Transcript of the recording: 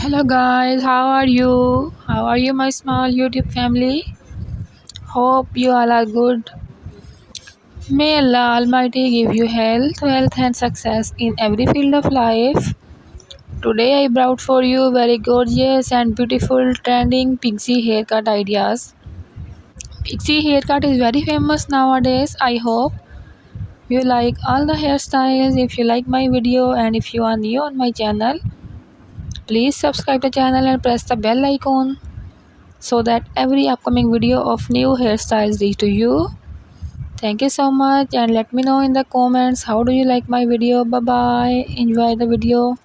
Hello guys, how are you? How are you, my small YouTube family? Hope you all are good. May Allah Almighty give you health, wealth, and success in every field of life. Today I brought for you very gorgeous and beautiful trending pixie haircut ideas. Pixie haircut is very famous nowadays. I hope you like all the hairstyles. If you like my video and if you are new on my channel, please subscribe the channel and press the bell icon so that every upcoming video of new hairstyles reach to you. Thank you so much and let me know in the comments how do you like my video. Bye bye. Enjoy the video.